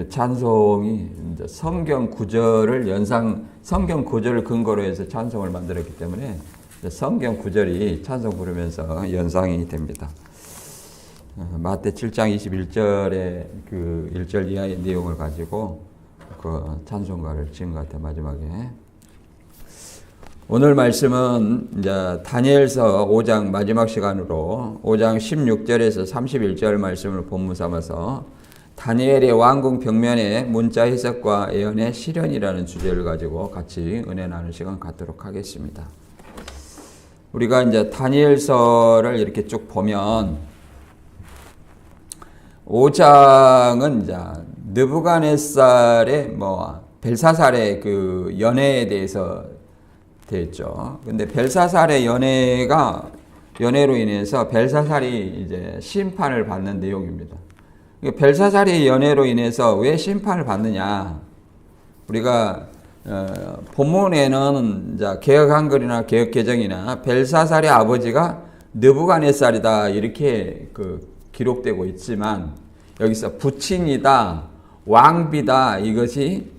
찬송이 이제 성경 구절을 성경 구절을 근거로 해서 찬송을 만들었기 때문에 성경 구절이 찬송 부르면서 연상이 됩니다. 마태 7장 21절의 그 1절 이하의 내용을 가지고 그 찬송가를 지은 것 같아요. 마지막에. 오늘 말씀은 이제 다니엘서 5장 마지막 시간으로 5장 16절에서 31절 말씀을 본문 삼아서 다니엘의 왕궁 벽면의 문자 해석과 예언의 실현이라는 주제를 가지고 같이 은혜 나누는 시간 갖도록 하겠습니다. 우리가 이제 다니엘서를 이렇게 쭉 보면 5장은 이제 느부갓네살의 벨사살의 그 연애에 대해서 되었죠. 근데 벨사살의 연애로 인해서 벨사살이 이제 심판을 받는 내용입니다. 벨사살의 연애로 인해서 왜 심판을 받느냐? 우리가 본문에는 이제 개역 한글이나 개역 개정이나 벨사살의 아버지가 느부갓네살이다 이렇게 기록되고 있지만 여기서 부친이다, 왕비다 이것이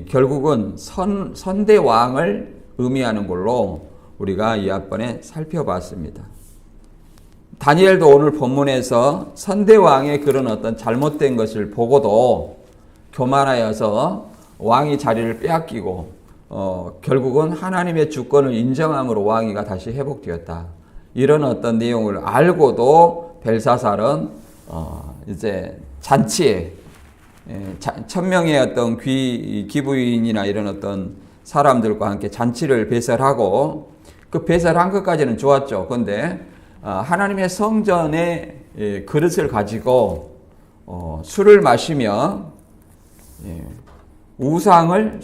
결국은 선대 왕을 의미하는 걸로 우리가 이 앞번에 살펴봤습니다. 다니엘도 오늘 본문에서 선대왕의 그런 어떤 잘못된 것을 보고도 교만하여서 왕이 자리를 빼앗기고 결국은 하나님의 주권을 인정함으로 왕위가 다시 회복되었다. 이런 어떤 내용을 알고도 벨사살은 이제 잔치에 1000명의 어떤 기부인이나 이런 어떤 사람들과 함께 잔치를 배설하고 그 배설한 것까지는 좋았죠. 그런데 하나님의 성전에 그릇을 가지고 술을 마시며 우상을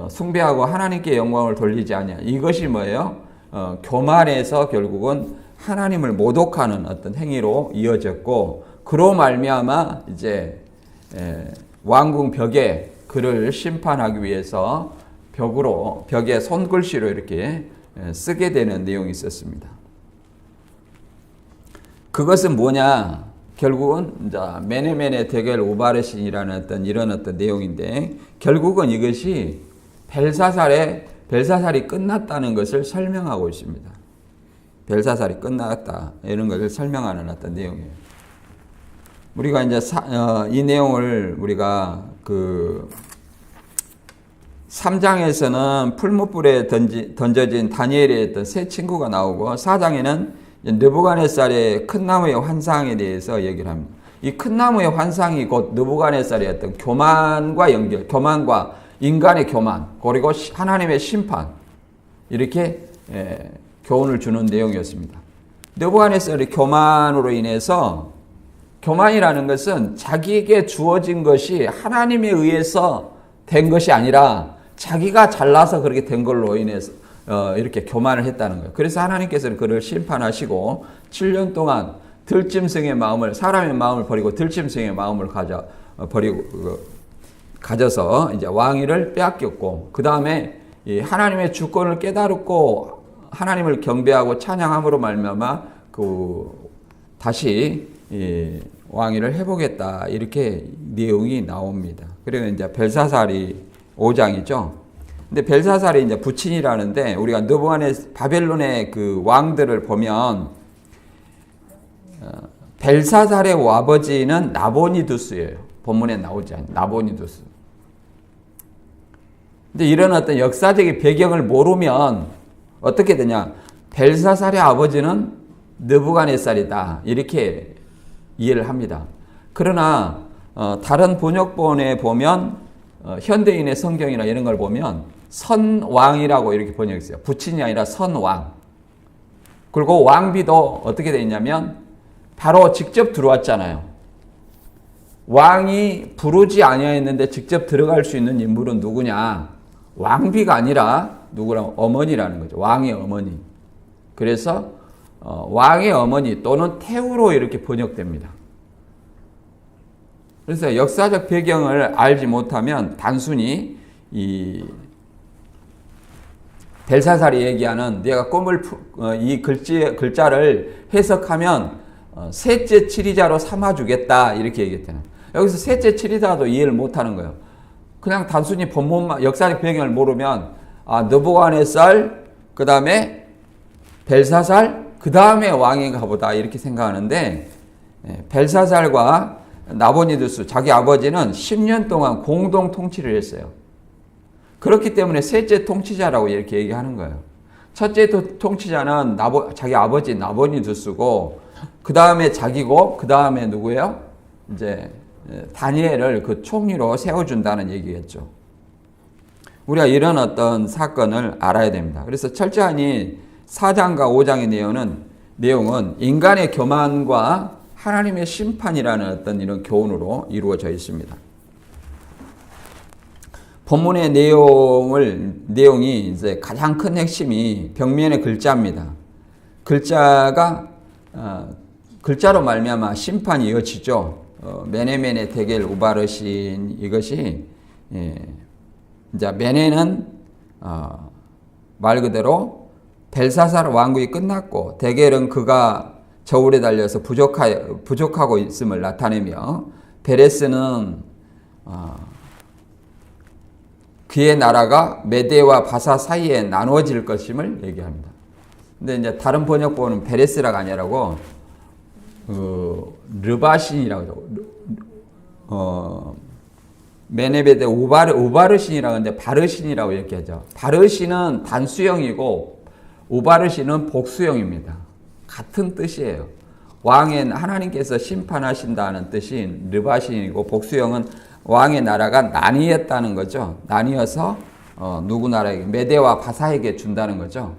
숭배하고 하나님께 영광을 돌리지 않냐. 이것이 뭐예요? 교만해서 결국은 하나님을 모독하는 어떤 행위로 이어졌고 그로 말미암아 이제 왕궁 벽에 그를 심판하기 위해서 벽에 손글씨로 이렇게 쓰게 되는 내용이 있었습니다. 그것은 뭐냐? 결국은 이제 메네메네 데겔 우바르신이라는 이런 어떤 내용인데 결국은 이것이 벨사살이 끝났다는 것을 설명하고 있습니다. 벨사살이 끝났다 이런 것을 설명하는 어떤 내용이에요. 우리가 이제 이 내용을 우리가 3장에서는 풀무불에 던져진 다니엘의 어떤 세 친구가 나오고 4장에는 느부갓네살의 큰 나무의 환상에 대해서 얘기를 합니다. 이 큰 나무의 환상이 곧 느부갓네살의 어떤 교만과 인간의 교만, 그리고 하나님의 심판 이렇게 교훈을 주는 내용이었습니다. 느부갓네살의 교만으로 인해서 교만이라는 것은 자기에게 주어진 것이 하나님에 의해서 된 것이 아니라 자기가 잘나서 그렇게 된 걸로 인해서 이렇게 교만을 했다는 거예요. 그래서 하나님께서는 그를 심판하시고 7년 동안 사람의 마음을 버리고 들짐승의 마음을 가져서 이제 왕위를 빼앗겼고 그 다음에 하나님의 주권을 깨달았고 하나님을 경배하고 찬양함으로 말미암아 다시 왕위를 회복했다 이렇게 내용이 나옵니다. 그리고 이제 벨사살이 5장이죠. 근데 벨사살이 이제 부친이라는데 우리가 바벨론의 그 왕들을 보면 벨사살의 아버지는 나보니두스예요. 본문에 나오지 않아요. 나보니두스. 근데 이런 어떤 역사적인 배경을 모르면 어떻게 되냐? 벨사살의 아버지는 느부갓네살이다 이렇게 이해를 합니다. 그러나 다른 번역본에 보면 현대인의 성경이나 이런 걸 보면 선왕이라고 이렇게 번역했어요. 부친이 아니라 선왕. 그리고 왕비도 어떻게 되어 있냐면 바로 직접 들어왔잖아요. 왕이 부르지 아니하였는데 직접 들어갈 수 있는 인물은 누구냐? 왕비가 아니라 누구랑 어머니라는 거죠. 왕의 어머니. 그래서 왕의 어머니 또는 태우로 이렇게 번역됩니다. 그래서 역사적 배경을 알지 못하면 단순히 이 벨사살이 얘기하는 내가 이 글자를 해석하면 셋째 치리자로 삼아주겠다 이렇게 얘기했잖아요. 여기서 셋째 치리다도 이해를 못하는 거예요. 그냥 단순히 본문만 역사적 배경을 모르면 느부갓네살, 그 다음에 벨사살, 그 다음에 왕인가 보다 이렇게 생각하는데, 벨사살과 나보니두스 자기 아버지는 10년 동안 공동 통치를 했어요. 그렇기 때문에 셋째 통치자라고 이렇게 얘기하는 거예요. 첫째 통치자는 자기 아버지 나보니두스고, 그 다음에 자기고, 그 다음에 누구예요? 이제 다니엘을 그 총리로 세워준다는 얘기겠죠. 우리가 이런 어떤 사건을 알아야 됩니다. 그래서 철저히 4장과 5장의 내용은 인간의 교만과 하나님의 심판이라는 어떤 이런 교훈으로 이루어져 있습니다. 본문의 내용이 이제 가장 큰 핵심이 벽면의 글자입니다. 글자로 말미암아 심판이 이어지죠. 메네메네 테겔 우바르신, 이것이 이제 메네는 말 그대로 벨사살 왕국이 끝났고, 데겔은 그가 저울에 달려서 부족하고 있음을 나타내며, 베레스는 그의 나라가 메데와 바사 사이에 나누어질 것임을 얘기합니다. 근데 이제 다른 번역본은 베레스라가 아니라고 르바신이라고 메네베데 우바르신이라고 하는데 바르신이라고 이렇게 하죠. 바르신은 단수형이고 우바르신은 복수형입니다. 같은 뜻이에요. 왕의 하나님께서 심판하신다는 뜻인 르바신이고, 복수형은 왕의 나라가 나뉘었다는 거죠. 나뉘어서 누구 나라에게, 메데와 바사에게 준다는 거죠.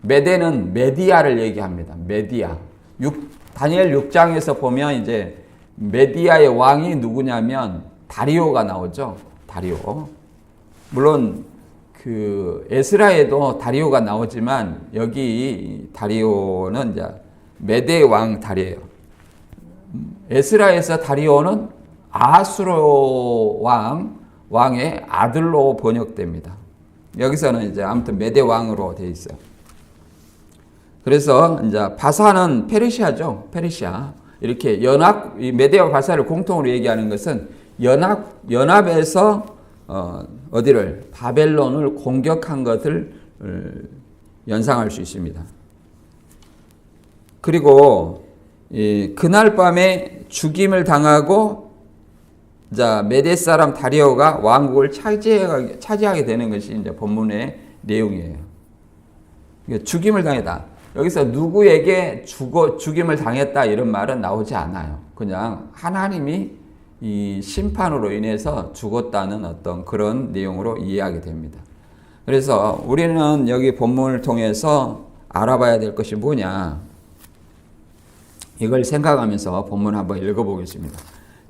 메데는 메디아를 얘기합니다. 메디아. 다니엘 6장에서 보면 이제 메디아의 왕이 누구냐면 다리오가 나오죠. 다리오. 물론 그 에스라에도 다리오가 나오지만 여기 다리오는 이제 메대 왕 다리예요. 에스라에서 다리오는 아수로 왕의 아들로 번역됩니다. 여기서는 이제 아무튼 메대 왕으로 되어 있어요. 그래서 이제 바사는 페르시아죠. 페르시아. 이렇게 이 메대와 바사를 공통으로 얘기하는 것은 연합에서 어디를 바벨론을 공격한 것을 연상할 수 있습니다. 그리고 그날 밤에 죽임을 당하고 메대 사람 다리오가 왕국을 차지하게 되는 것이 이제 본문의 내용이에요. 죽임을 당했다. 여기서 누구에게 죽임을 당했다 이런 말은 나오지 않아요. 그냥 하나님이 이 심판으로 인해서 죽었다는 어떤 그런 내용으로 이해하게 됩니다. 그래서 우리는 여기 본문을 통해서 알아봐야 될 것이 뭐냐, 이걸 생각하면서 본문 한번 읽어보겠습니다.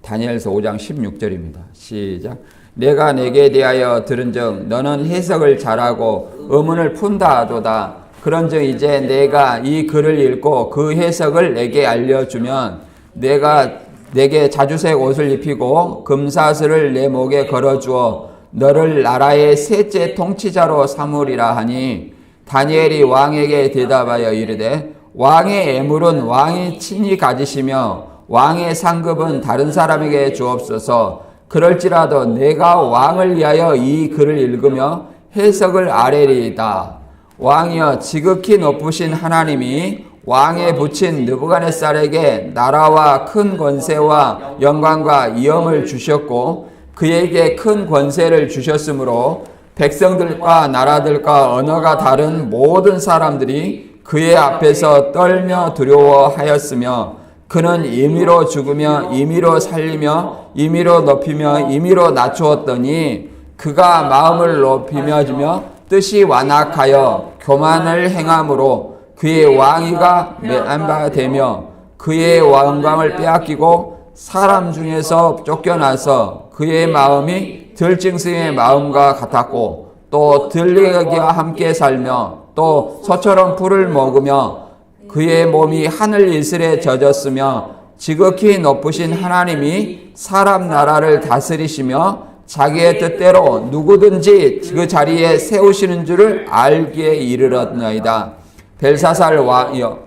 다니엘서 5장 16절입니다. 시작. 내가 내게 대하여 들은즉 너는 해석을 잘하고 의문을 푼다 하도다. 그런즉 이제 내가 이 글을 읽고 그 해석을 내게 알려주면 내게 자주색 옷을 입히고 금사슬을 내 목에 걸어주어 너를 나라의 셋째 통치자로 삼으리라 하니, 다니엘이 왕에게 대답하여 이르되 왕의 애물은 왕이 친히 가지시며 왕의 상급은 다른 사람에게 주옵소서. 그럴지라도 내가 왕을 위하여 이 글을 읽으며 해석을 아뢰리이다. 왕이여, 지극히 높으신 하나님이 왕에 붙인 느부갓네살에게 나라와 큰 권세와 영광과 위엄을 주셨고 그에게 큰 권세를 주셨으므로 백성들과 나라들과 언어가 다른 모든 사람들이 그의 앞에서 떨며 두려워하였으며, 그는 임의로 죽으며 임의로 살리며 임의로 높이며 임의로 낮추었더니 그가 마음을 높이며 뜻이 완악하여 교만을 행함으로 그의 왕위가 매한바되며 그의 왕광을 빼앗기고 사람 중에서 쫓겨나서 그의 마음이 들짐승의 마음과 같았고, 또 들리기와 함께 살며 또 소처럼 풀을 먹으며 그의 몸이 하늘 이슬에 젖었으며, 지극히 높으신 하나님이 사람 나라를 다스리시며 자기의 뜻대로 누구든지 그 자리에 세우시는 줄을 알기에 이르렀나이다. 벨사살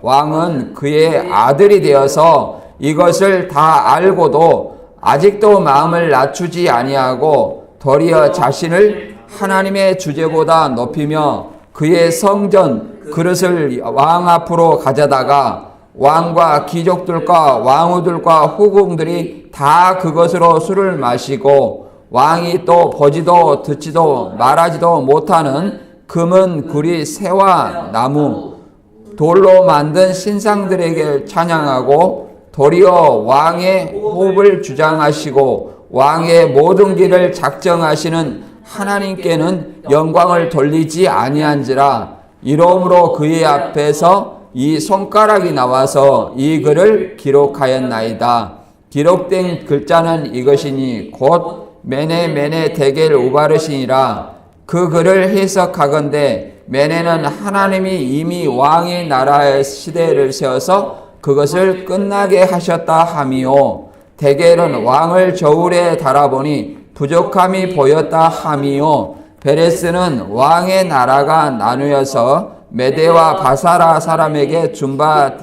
왕은 그의 아들이 되어서 이것을 다 알고도 아직도 마음을 낮추지 아니하고 도리어 자신을 하나님의 주제보다 높이며 그의 성전 그릇을 왕 앞으로 가져다가 왕과 귀족들과 왕후들과 후궁들이 다 그것으로 술을 마시고 왕이 또 보지도 듣지도 말하지도 못하는 금은 구리 새와 나무 돌로 만든 신상들에게 찬양하고 도리어 왕의 호흡을 주장하시고 왕의 모든 길을 작정하시는 하나님께는 영광을 돌리지 아니한지라. 이러므로 그의 앞에서 이 손가락이 나와서 이 글을 기록하였나이다. 기록된 글자는 이것이니 곧 메네 데겔 우바르시니라. 그 글을 해석하건대 메네는 하나님이 이미 왕의 나라의 시대를 세워서 그것을 끝나게 하셨다 함이요. 데겔은 왕을 저울에 달아보니 부족함이 보였다 함이요. 베레스는 왕의 나라가 나누어서 메대와 바사라 사람에게 준바되었다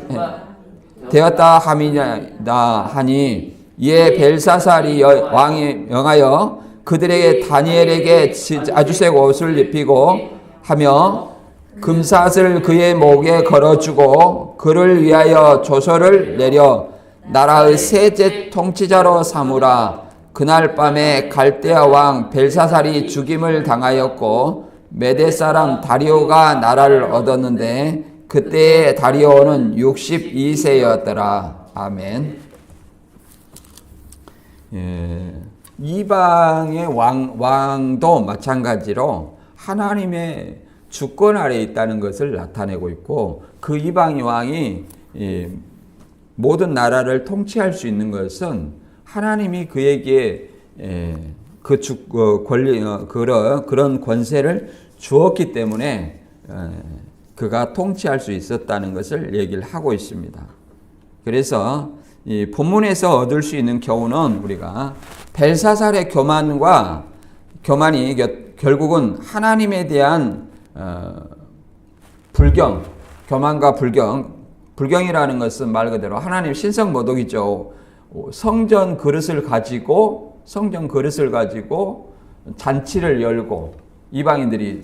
함이다 하니 이에 벨사살이 왕이 명하여 그들에게 다니엘에게 아주색 옷을 입히고 하며 금사슬 그의 목에 걸어주고 그를 위하여 조서를 내려 나라의 셋째 통치자로 삼으라. 그날 밤에 갈대아 왕 벨사살이 죽임을 당하였고 메대 사람 다리오가 나라를 얻었는데 그때의 다리오는 62세였더라. 아멘. 예, 이방의 왕도 마찬가지로 하나님의 주권 아래에 있다는 것을 나타내고 있고 그 이방의 왕이 모든 나라를 통치할 수 있는 것은 하나님이 그에게 그런 권세를 주었기 때문에 그가 통치할 수 있었다는 것을 얘기를 하고 있습니다. 그래서 이 본문에서 얻을 수 있는 교훈은 우리가 벨사살의 교만이 결국은 하나님에 대한 불경, 교만과 불경이라는 것은 말 그대로 하나님 신성모독이죠. 성전 그릇을 가지고 잔치를 열고 이방인들이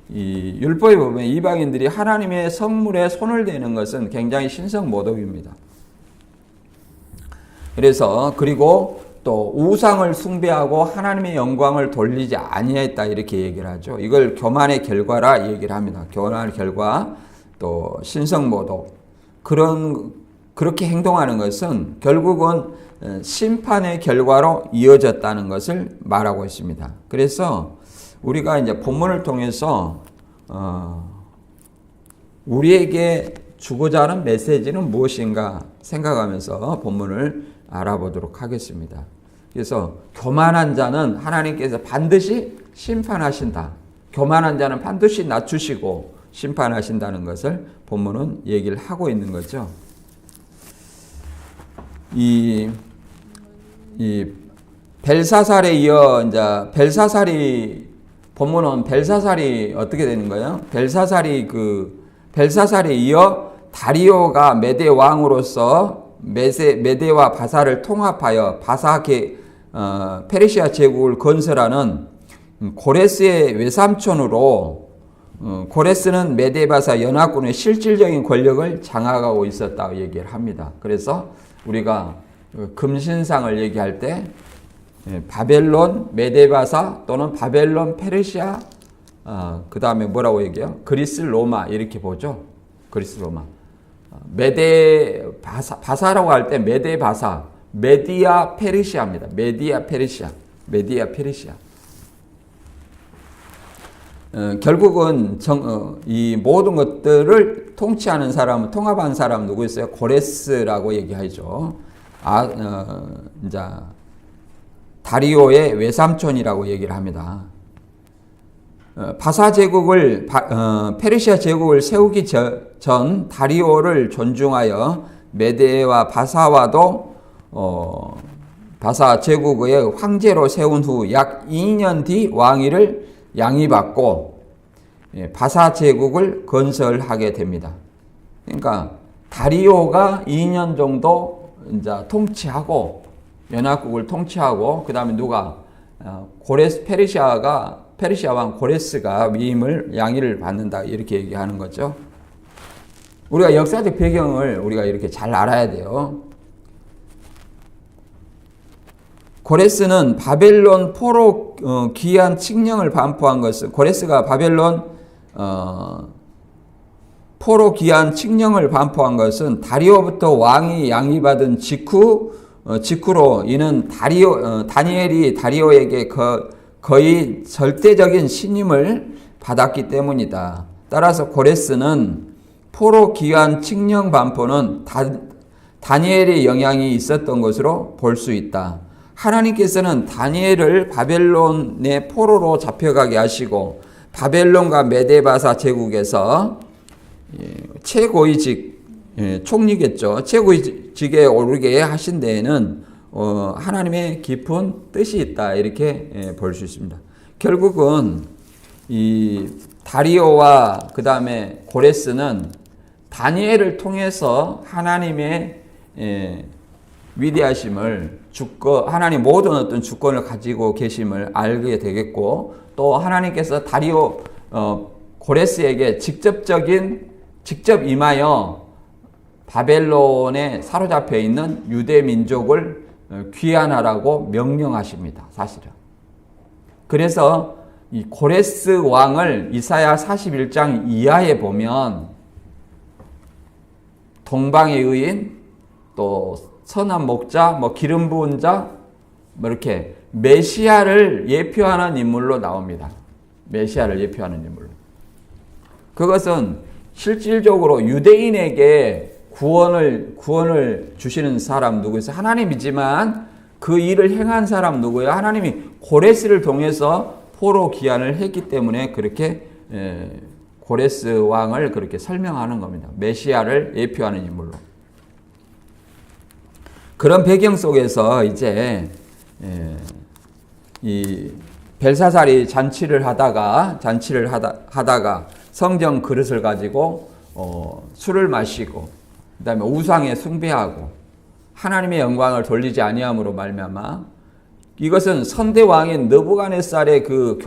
이 율법에 보면 이방인들이 하나님의 성물에 손을 대는 것은 굉장히 신성모독입니다. 그래서 그리고 또 우상을 숭배하고 하나님의 영광을 돌리지 아니했다 이렇게 얘기를 하죠. 이걸 교만의 결과라 얘기를 합니다. 교만의 결과 또 신성모독 그렇게 행동하는 것은 결국은 심판의 결과로 이어졌다는 것을 말하고 있습니다. 그래서 우리가 이제 본문을 통해서 우리에게 주고자 하는 메시지는 무엇인가 생각하면서 본문을 알아보도록 하겠습니다. 그래서 교만한 자는 하나님께서 반드시 심판하신다. 교만한 자는 반드시 낮추시고 심판하신다는 것을 본문은 얘기를 하고 있는 거죠. 이 벨사살에 이어 이제 본문은 벨사살이 어떻게 되는 거예요? 벨사살에 이어 다리오가 메대 왕으로서 메대와 바사를 통합하여 페르시아 제국을 건설하는 고레스의 외삼촌으로 고레스는 메데바사 연합군의 실질적인 권력을 장악하고 있었다고 얘기를 합니다. 그래서 우리가 금신상을 얘기할 때 바벨론 메데바사 또는 바벨론 페르시아 그 다음에 뭐라고 얘기해요? 그리스 로마 이렇게 보죠. 그리스 로마 바사라고 할 때 메데바사 메디아 페르시아입니다. 메디아 페르시아 결국은 이 모든 것들을 통치하는 사람, 통합한 사람 누구 있어요? 고레스라고 얘기하죠. 이제 다리오의 외삼촌이라고 얘기를 합니다. 바사 제국을 페르시아 제국을 세우기 전 다리오를 존중하여 메데와 바사와도 바사 제국의 황제로 세운 후 약 2년 뒤 왕위를 양위받고 바사 제국을 건설하게 됩니다. 그러니까 다리오가 2년 정도 이제 통치하고 연합국을 통치하고 그 다음에 누가 고레스 페르시아 왕 고레스가 위임을 양위를 받는다 이렇게 얘기하는 거죠. 우리가 역사적 배경을 우리가 이렇게 잘 알아야 돼요. 고레스는 바벨론 포로 귀환 칙령을 반포한 것은 고레스가 바벨론 포로 귀환 칙령을 반포한 것은 다리오부터 왕이 양위받은 직후로 이는 다니엘이 다리오에게 거의 절대적인 신임을 받았기 때문이다. 따라서 고레스는 포로 귀환 칙령 반포는 다니엘의 영향이 있었던 것으로 볼 수 있다. 하나님께서는 다니엘을 바벨론의 포로로 잡혀가게 하시고 바벨론과 메데바사 제국에서 최고위직 총리겠죠. 최고위직에 오르게 하신 데에는 하나님의 깊은 뜻이 있다 이렇게 볼 수 있습니다. 결국은 이 다리오와 그 다음에 고레스는 다니엘을 통해서 하나님의 위대하심을 하나님 모든 어떤 주권을 가지고 계심을 알게 되겠고 또 하나님께서 고레스에게 직접 임하여 바벨론에 사로잡혀 있는 유대 민족을 귀환하라고 명령하십니다. 사실은. 그래서 이 고레스 왕을 이사야 41장 이하에 보면 동방의 의인 또 선한 목자, 기름 부은 자, 이렇게 메시아를 예표하는 인물로 나옵니다. 메시아를 예표하는 인물로. 그것은 실질적으로 유대인에게 구원을 주시는 사람 누구였어요? 하나님이지만 그 일을 행한 사람 누구예요? 하나님이 고레스를 통해서 포로 귀환을 했기 때문에 그렇게 고레스 왕을 그렇게 설명하는 겁니다. 메시아를 예표하는 인물로. 그런 배경 속에서 이제 이 벨사살이 잔치를 하다가 성전 그릇을 가지고 술을 마시고 그다음에 우상에 숭배하고 하나님의 영광을 돌리지 아니함으로 말미암아 이것은 선대 왕인 느부갓네살의 그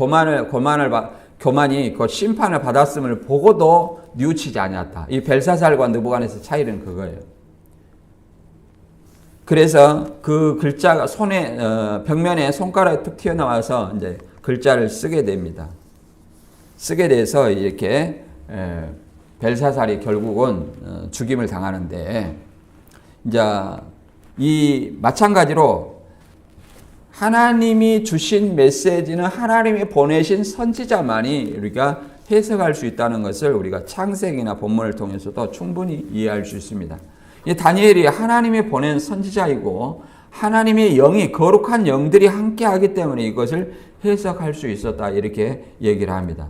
교만이 그 심판을 받았음을 보고도 뉘우치지 아니었다. 이 벨사살과 느부갓네살 차이는 그거예요. 그래서 그 글자가 벽면에 손가락이 툭 튀어나와서 이제 글자를 쓰게 됩니다. 쓰게 돼서 이렇게 벨사살이 결국은 죽임을 당하는데 이제 이 마찬가지로 하나님이 주신 메시지는 하나님이 보내신 선지자만이 우리가 해석할 수 있다는 것을 우리가 창세기나 본문을 통해서도 충분히 이해할 수 있습니다. 이 다니엘이 하나님이 보낸 선지자이고 하나님의 영이 거룩한 영들이 함께하기 때문에 이것을 해석할 수 있었다 이렇게 얘기를 합니다.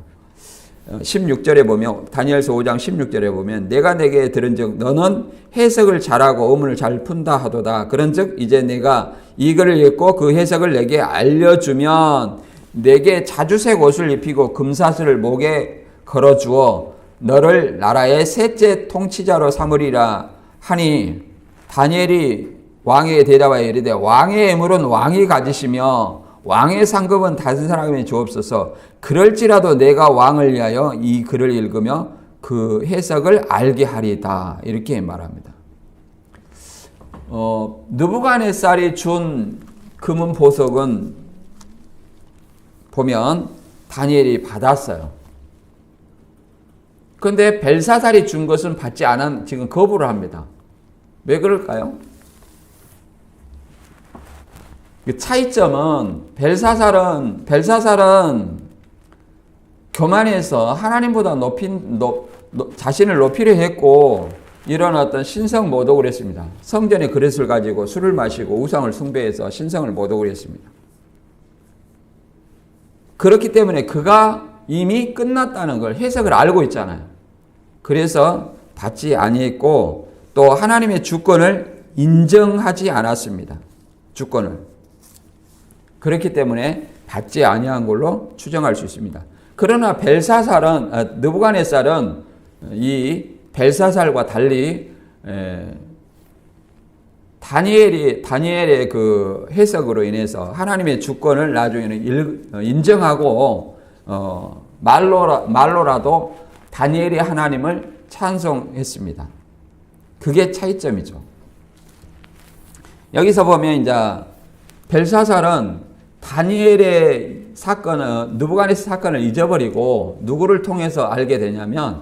16절에 보면 다니엘서 5장 16절에 보면 내가 내게 들은즉 너는 해석을 잘하고 의문을 잘 푼다 하도다. 그런즉 이제 내가 이 글을 읽고 그 해석을 내게 알려주면 내게 자주색 옷을 입히고 금사슬을 목에 걸어주어 너를 나라의 셋째 통치자로 삼으리라 하니 다니엘이 왕에게 대답하여 이르되 왕의 예물은 왕이 가지시며 왕의 상급은 다른 사람에게 주옵소서. 그럴지라도 내가 왕을 위하여 이 글을 읽으며 그 해석을 알게 하리다 이렇게 말합니다. 느부갓네살이 준 금은 보석은 보면 다니엘이 받았어요. 그런데 벨사살이 준 것은 받지 않은 지금 거부를 합니다. 왜 그럴까요? 그 차이점은 벨사살은 교만해서 하나님보다 자신을 높이려 했고 이런 어떤 신성 모독을 했습니다. 성전의 그릇을 가지고 술을 마시고 우상을 숭배해서 신성을 모독을 했습니다. 그렇기 때문에 그가 이미 끝났다는 걸 해석을 알고 있잖아요. 그래서 받지 아니했고 또 하나님의 주권을 인정하지 않았습니다. 주권을. 그렇기 때문에 받지 아니한 걸로 추정할 수 있습니다. 그러나 느부갓네살은 이 벨사살과 달리 다니엘의 그 해석으로 인해서 하나님의 주권을 나중에는 인정하고 말로라도 다니엘이 하나님을 찬송했습니다. 그게 차이점이죠. 여기서 보면 이제 벨사살은 다니엘의 사건을, 느부갓네살 사건을 잊어버리고 누구를 통해서 알게 되냐면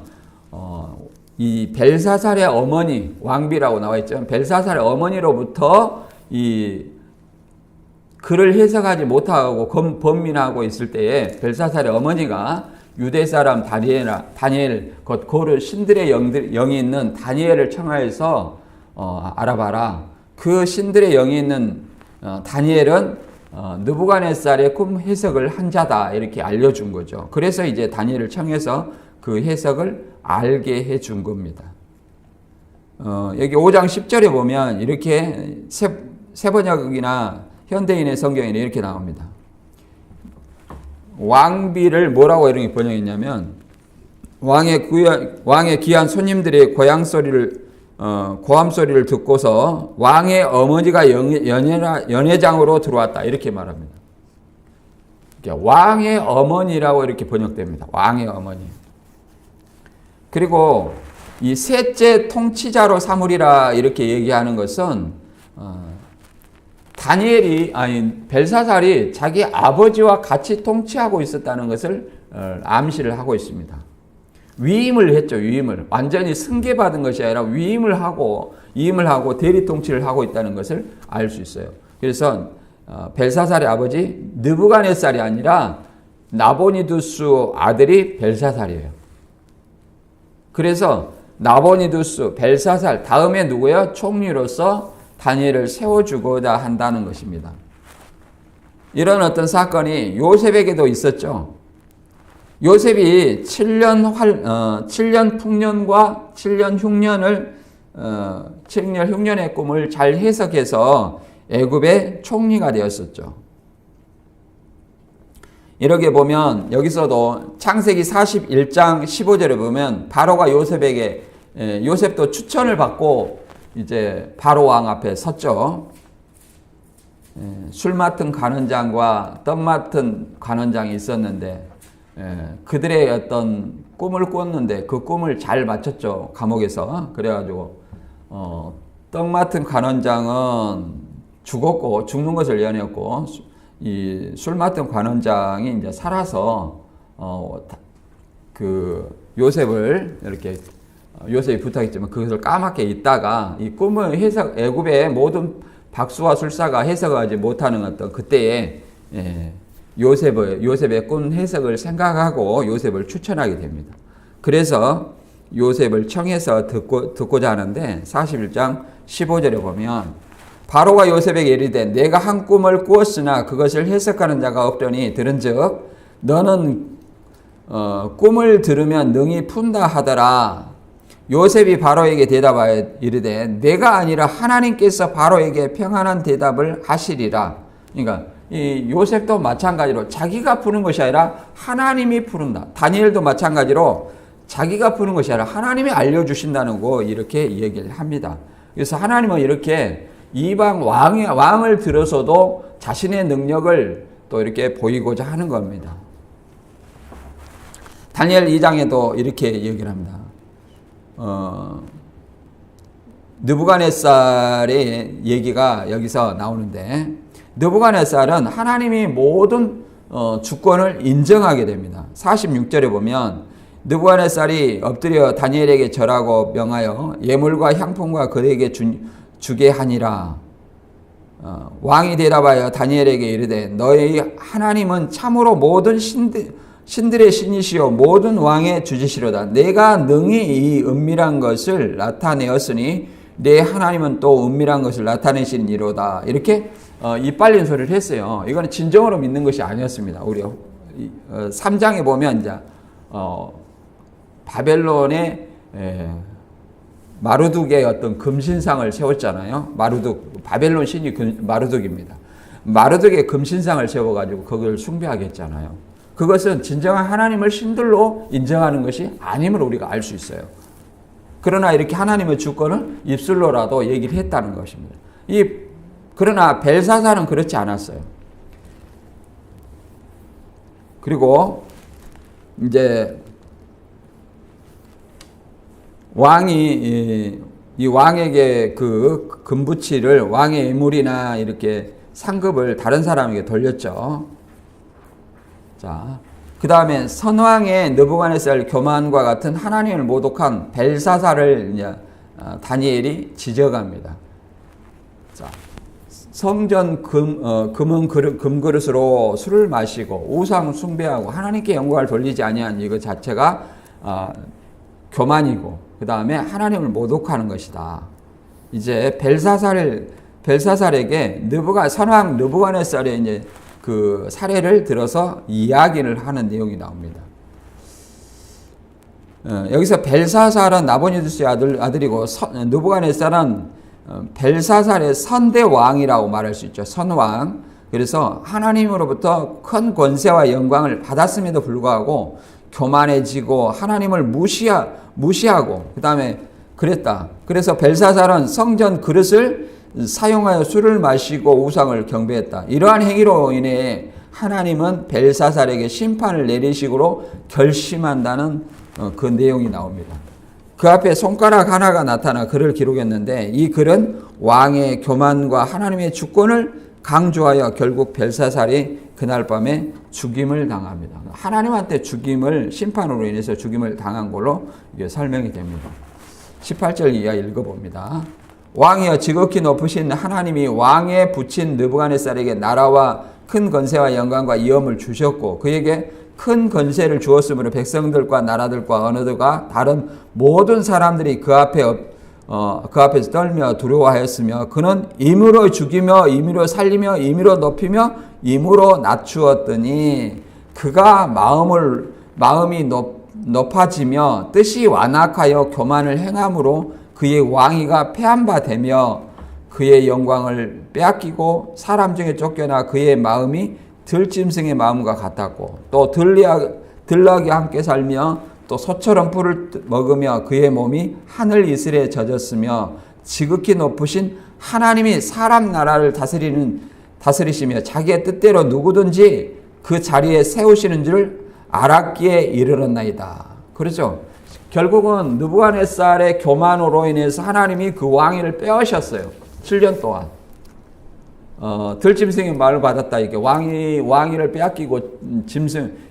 이 벨사살의 어머니, 왕비라고 나와 있죠. 벨사살의 어머니로부터 이 글을 해석하지 못하고 번민하고 있을 때에 벨사살의 어머니가 유대 사람 다니엘 곧 고르 신들의 영이 있는 다니엘을 청하여서 알아봐라. 그 신들의 영이 있는 다니엘은 느부갓네살의 꿈 해석을 한 자다 이렇게 알려준 거죠. 그래서 이제 다니엘을 청해서 그 해석을 알게 해준 겁니다. 여기 5장 10절에 보면 이렇게 세번역이나 현대인의 성경에는 이렇게 나옵니다. 왕비를 뭐라고 이렇게 번역했냐면 왕의 귀한 손님들의 고함 소리를 듣고서 왕의 어머니가 연회장으로 들어왔다 이렇게 말합니다. 왕의 어머니라고 이렇게 번역됩니다. 왕의 어머니. 그리고 이 셋째 통치자로 삼으리라 이렇게 얘기하는 것은 벨사살이 자기 아버지와 같이 통치하고 있었다는 것을 암시를 하고 있습니다. 위임을 했죠. 위임을. 완전히 승계받은 것이 아니라 위임을 하고 대리 통치를 하고 있다는 것을 알 수 있어요. 그래서 벨사살의 아버지 느부갓네살이 아니라 나보니두스 아들이 벨사살이에요. 그래서 나보니두스, 벨사살 다음에 누구예요? 총리로서 다니엘을 세워주고자 한다는 것입니다. 이런 어떤 사건이 요셉에게도 있었죠. 요셉이 7년 풍년과 7년 흉년의 꿈을 잘 해석해서 애굽의 총리가 되었었죠. 이렇게 보면 여기서도 창세기 41장 15절에 보면 바로가 요셉에게 요셉도 추천을 받고 이제 바로 왕 앞에 섰죠. 술 맡은 관원장과 떡 맡은 관원장이 있었는데 그들의 어떤 꿈을 꿨는데 그 꿈을 잘 맞췄죠. 감옥에서. 그래가지고 떡 맡은 관원장은 죽었고 죽는 것을 예언했고 이 술 맡은 관원장이 이제 살아서 그 요셉을 이렇게 요셉이 부탁했지만 그것을 까맣게 있다가 이 꿈을 해석 애굽의 모든 박수와 술사가 해석하지 못하는 어떤 그때에 요셉의 꿈 해석을 생각하고 요셉을 추천하게 됩니다. 그래서 요셉을 청해서 듣고자 하는데 41장 15절에 보면 바로가 요셉에게 이르되 내가 한 꿈을 꾸었으나 그것을 해석하는 자가 없더니 들은즉 너는 꿈을 들으면 능히 푼다 하더라. 요셉이 바로에게 대답하여 이르되 내가 아니라 하나님께서 바로에게 평안한 대답을 하시리라. 그러니까 이 요셉도 마찬가지로 자기가 푸는 것이 아니라 하나님이 푸른다. 다니엘도 마찬가지로 자기가 푸는 것이 아니라 하나님이 알려주신다는 거 이렇게 얘기를 합니다. 그래서 하나님은 이렇게 이방 왕을 들어서도 자신의 능력을 또 이렇게 보이고자 하는 겁니다. 다니엘 2장에도 이렇게 얘기를 합니다. 느부갓네살의 얘기가 여기서 나오는데 느부갓네살은 하나님이 모든 주권을 인정하게 됩니다. 46절에 보면 느부갓네살이 엎드려 다니엘에게 절하고 명하여 예물과 향품과 그에게 주게 하니라. 왕이 대답하여 다니엘에게 이르되 너희 하나님은 참으로 모든 신들의 신이시요 모든 왕의 주지시로다. 내가 능히 이 은밀한 것을 나타내었으니 내 하나님은 또 은밀한 것을 나타내시니로다. 이렇게 이빨린 소리를 했어요. 이거는 진정으로 믿는 것이 아니었습니다. 우리 3장에 보면 이제 바벨론의 마르둑의 어떤 금신상을 세웠잖아요. 바벨론 신이 마르둑입니다. 마르둑의 금신상을 세워가지고 그걸 숭배하게 했잖아요. 그것은 진정한 하나님을 신들로 인정하는 것이 아님을 우리가 알 수 있어요. 그러나 이렇게 하나님의 주권을 입술로라도 얘기를 했다는 것입니다. 그러나 벨사살은 그렇지 않았어요. 그리고 이제 왕이 이 왕에게 그 금부치를 왕의 예물이나 이렇게 상급을 다른 사람에게 돌렸죠. 자, 그 다음에 선왕의 느부갓네살 교만과 같은 하나님을 모독한 벨사살을 이제 다니엘이 지적합니다. 자, 성전 금그릇으로 술을 마시고 우상 숭배하고 하나님께 영광을 돌리지 아니한 이거 자체가 교만이고, 그 다음에 하나님을 모독하는 것이다. 이제 벨사살에게 선왕 느부갓네살의 이제 그 사례를 들어서 이야기를 하는 내용이 나옵니다. 여기서 벨사살은 나보니두스의 아들이고 느부갓네살은 벨사살의 선대 왕이라고 말할 수 있죠. 선왕. 그래서 하나님으로부터 큰 권세와 영광을 받았음에도 불구하고 교만해지고 하나님을 무시하고 그 다음에 그랬다. 그래서 벨사살은 성전 그릇을 사용하여 술을 마시고 우상을 경배했다. 이러한 행위로 인해 하나님은 벨사살에게 심판을 내리시기로 결심한다는 그 내용이 나옵니다. 그 앞에 손가락 하나가 나타나 글을 기록했는데, 이 글은 왕의 교만과 하나님의 주권을 강조하여 결국 벨사살이 그날 밤에 죽임을 당합니다. 하나님한테 심판으로 인해서 죽임을 당한 걸로 이게 설명이 됩니다. 18절 이하 읽어봅니다. 왕이여 지극히 높으신 하나님이 왕에 붙인 느부갓네살에게 나라와 큰 권세와 영광과 위엄을 주셨고 그에게 큰 권세를 주었으므로 백성들과 나라들과 언어들과 다른 모든 사람들이 그 앞에서 떨며 두려워하였으며 그는 임으로 죽이며 임으로 살리며 임으로 높이며 임으로 낮추었더니 그가 마음이 높아지며 뜻이 완악하여 교만을 행함으로 그의 왕위가 패한 바 되며 그의 영광을 빼앗기고 사람 중에 쫓겨나 그의 마음이 들짐승의 마음과 같았고 또 들락이 함께 살며 또 소처럼 뿔을 먹으며 그의 몸이 하늘 이슬에 젖었으며 지극히 높으신 하나님이 사람 나라를 다스리시며 자기의 뜻대로 누구든지 그 자리에 세우시는 줄 알았기에 이르렀나이다. 그렇죠? 결국은 느부갓네살의 교만으로 인해서 하나님이 그 왕위를 빼앗으셨어요. 7년 동안. 들짐승의 말을 받았다. 이게 왕위를 빼앗기고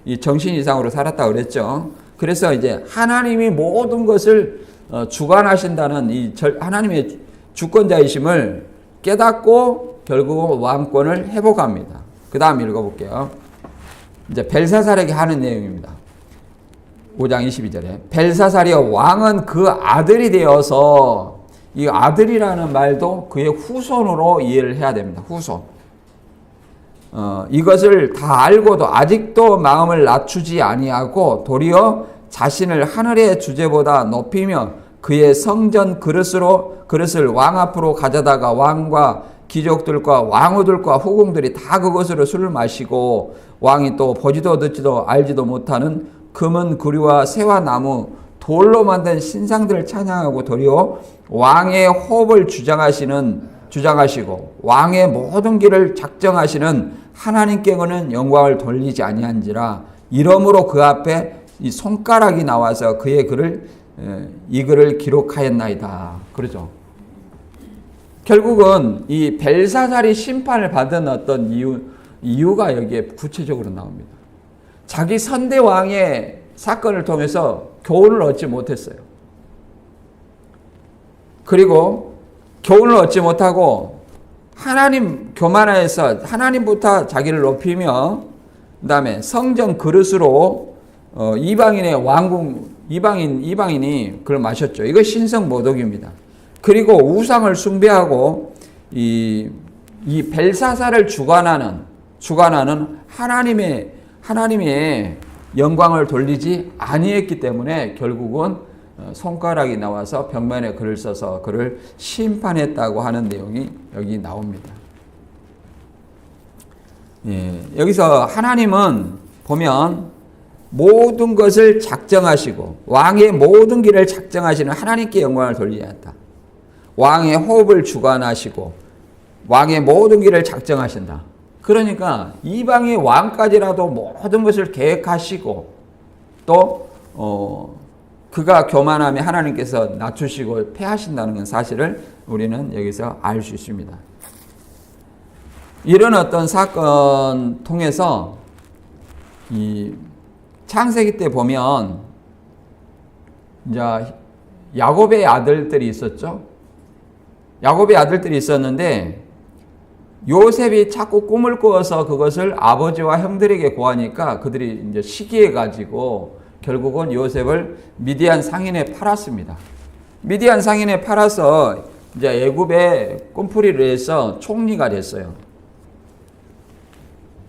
이 정신 이상으로 살았다 그랬죠. 그래서 이제 하나님이 모든 것을 주관하신다는 이 하나님의 주권자이심을 깨닫고 결국 왕권을 회복합니다. 그 다음 읽어볼게요. 이제 벨사살에게 하는 내용입니다. 5장 22절에 벨사살이여 왕은 그 아들이 되어서, 이 아들이라는 말도 그의 후손으로 이해를 해야 됩니다. 후손. 이것을 다 알고도 아직도 마음을 낮추지 아니하고 도리어 자신을 하늘의 주제보다 높이며 그의 성전 그릇을 왕 앞으로 가져다가 왕과 귀족들과 왕후들과 후궁들이 다 그것으로 술을 마시고 왕이 또 보지도 듣지도 알지도 못하는 금은 구리와 새와 나무 돌로 만든 신상들을 찬양하고 도리어 왕의 호흡을 주장하시고 왕의 모든 길을 작정하시는 하나님께는 영광을 돌리지 아니한지라. 이러므로 그 앞에 이 손가락이 나와서 그의 이 글을 기록하였나이다. 그러죠. 결국은 이 벨사살이 심판을 받은 어떤 이유가 여기에 구체적으로 나옵니다. 자기 선대 왕의 사건을 통해서 교훈을 얻지 못했어요. 그리고 교훈을 얻지 못하고 하나님 교만하여서 하나님부터 자기를 높이며 그 다음에 성전 그릇으로 이방인의 이방인이 그걸 마셨죠. 이거 신성 모독입니다. 그리고 우상을 숭배하고 이 벨사살을 주관하는 하나님의 영광을 돌리지 아니했기 때문에 결국은 손가락이 나와서 벽면에 글을 써서 그를 심판했다고 하는 내용이 여기 나옵니다. 여기서 하나님은 보면 모든 것을 작정하시고 왕의 모든 길을 작정하시는 하나님께 영광을 돌리지 않다. 왕의 호흡을 주관하시고 왕의 모든 길을 작정하신다. 그러니까 이방의 왕까지라도 모든 것을 계획하시고 또 그가 교만하면 하나님께서 낮추시고 패하신다는 건 사실을 우리는 여기서 알 수 있습니다. 이런 어떤 사건 통해서 이 창세기 때 보면 이제 야곱의 아들들이 있었죠. 야곱의 아들들이 있었는데 요셉이 자꾸 꿈을 꾸어서 그것을 아버지와 형들에게 고하니까 그들이 이제 시기해 가지고 결국은 요셉을 미디안 상인에 팔았습니다. 미디안 상인에 팔아서 이제 애굽의 꿈풀이를 해서 총리가 됐어요.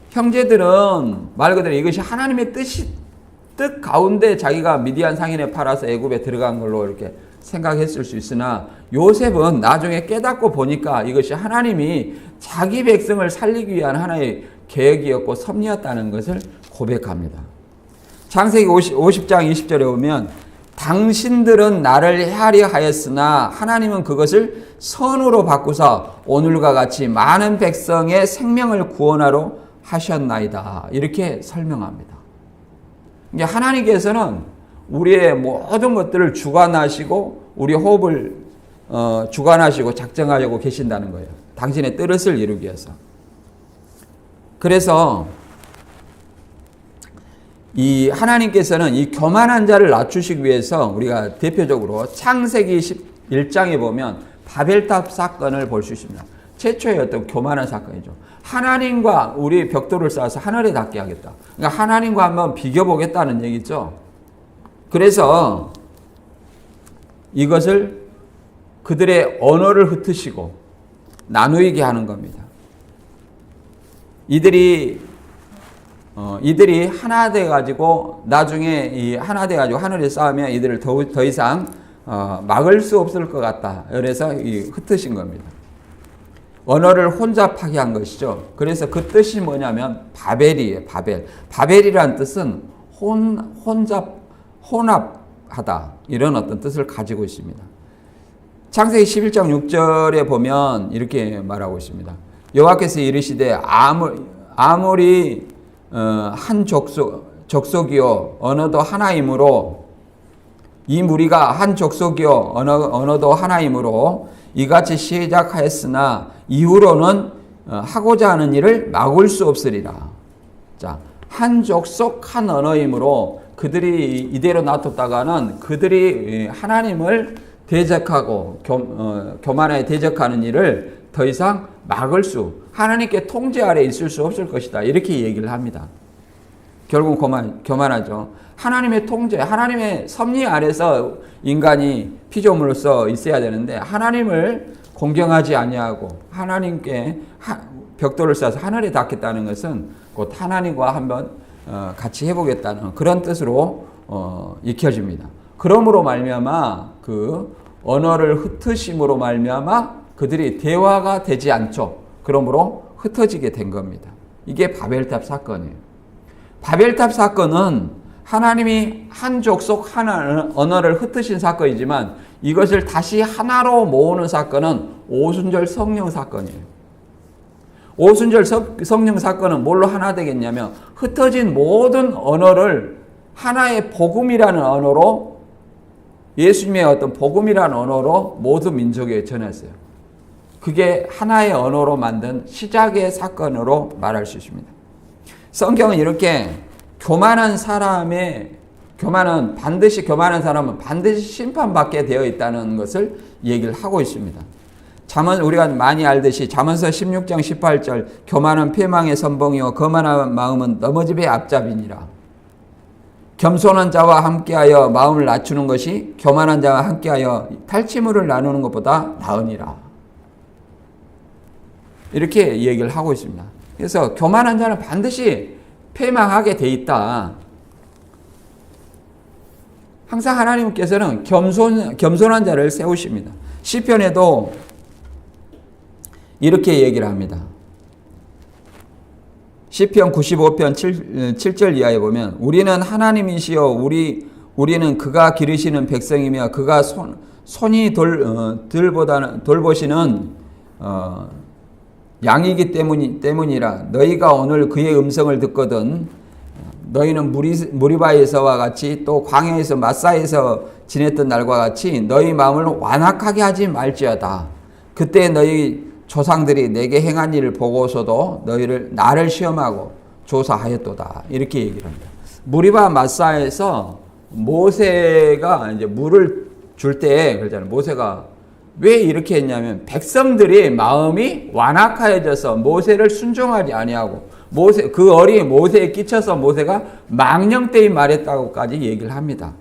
형제들은 말 그대로 이것이 하나님의 뜻 가운데 자기가 미디안 상인에 팔아서 애굽에 들어간 걸로 이렇게 생각했을 수 있으나 요셉은 나중에 깨닫고 보니까 이것이 하나님이 자기 백성을 살리기 위한 하나의 계획이었고 섭리였다는 것을 고백합니다. 창세기 50장 20절에 보면 당신들은 나를 해하려 하였으나 하나님은 그것을 선으로 바꾸사 오늘과 같이 많은 백성의 생명을 구원하러 하셨나이다. 이렇게 설명합니다. 이게 하나님께서는 우리의 모든 것들을 주관하시고 우리 호흡을 주관하시고 작정하려고 계신다는 거예요. 당신의 뜻을 이루기 위해서. 그래서 이 하나님께서는 이 교만한 자를 낮추시기 위해서 우리가 대표적으로 창세기 11장에 보면 바벨탑 사건을 볼 수 있습니다. 최초의 어떤 교만한 사건이죠. 하나님과 우리 벽돌을 쌓아서 하늘에 닿게 하겠다. 그러니까 하나님과 한번 비교보겠다는 얘기죠. 그래서 이것을 그들의 언어를 흩으시고 나누게 하는 겁니다. 이들이 하나 돼 가지고 나중에 이 하나 돼 가지고 하늘에 쌓으면 이들을 더 이상 막을 수 없을 것 같다. 그래서 흩으신 겁니다. 언어를 혼잡하게 한 것이죠. 그래서 그 뜻이 뭐냐면 바벨이에요. 바벨이란 뜻은 혼합하다 이런 어떤 뜻을 가지고 있습니다. 창세기 11장 6절에 보면 이렇게 말하고 있습니다. 여호와께서 이르시되 아무리 한 족속이요 언어도 하나이므로 이 무리가 한 족속이요 언어도 하나이므로 이같이 시작하였으나 이후로는 하고자 하는 일을 막을 수 없으리라. 자, 한 족속 한 언어이므로 그들이 이대로 놔뒀다가는 그들이 하나님을 대적하고 교만에 대적하는 일을 더 이상 막을 수 하나님께 통제 아래 있을 수 없을 것이다. 이렇게 얘기를 합니다. 결국 교만하죠. 하나님의 통제, 하나님의 섭리 아래서 인간이 피조물로서 있어야 되는데 하나님을 공경하지 아니하고 하나님께 벽돌을 쌓아서 하늘에 닿겠다는 것은 곧 하나님과 한번 같이 해보겠다는 그런 뜻으로 익혀집니다. 그러므로 말미암아 그 언어를 흩으심으로 말미암아 그들이 대화가 되지 않죠. 그러므로 흩어지게 된 겁니다. 이게 바벨탑 사건이에요. 바벨탑 사건은 하나님이 한 족속 하나 언어를 흩으신 사건이지만 이것을 다시 하나로 모으는 사건은 오순절 성령 사건이에요. 오순절 성령 사건은 뭘로 하나 되겠냐면 흩어진 모든 언어를 하나의 복음이라는 언어로 예수님의 어떤 복음이라는 언어로 모든 민족에 전했어요. 그게 하나의 언어로 만든 시작의 사건으로 말할 수 있습니다. 성경은 이렇게 교만한 사람은 반드시 심판받게 되어 있다는 것을 얘기를 하고 있습니다. 우리가 많이 알듯이 잠언서 16장 18절 교만은 패망의 선봉이요 거만한 마음은 넘어짐의 앞잡이니라. 겸손한 자와 함께하여 마음을 낮추는 것이 교만한 자와 함께하여 탈취물을 나누는 것보다 나으니라. 이렇게 얘기를 하고 있습니다. 그래서 교만한 자는 반드시 패망하게 돼 있다. 항상 하나님께서는 겸손한 자를 세우십니다. 시편에도 이렇게 얘기를 합니다. 시편 95편 7절 이하에 보면 우리는 하나님이시여 우리는 그가 기르시는 백성이며 그가 손이 돌보시는 양이기 때문이라. 너희가 오늘 그의 음성을 듣거든 너희는 무리바에서와 같이 또 광야에서 마사에서 지냈던 날과 같이 너희 마음을 완악하게 하지 말지어다. 그때 너희 조상들이 내게 행한 일을 보고서도 나를 시험하고 조사하였도다. 이렇게 얘기를 합니다. 무리바 마사에서 모세가 이제 물을 줄 때 그러잖아요. 모세가 왜 이렇게 했냐면 백성들이 마음이 완악하여져서 모세를 순종하지 아니하고 그 어린 모세에 끼쳐서 모세가 망령되이 말했다고까지 얘기를 합니다.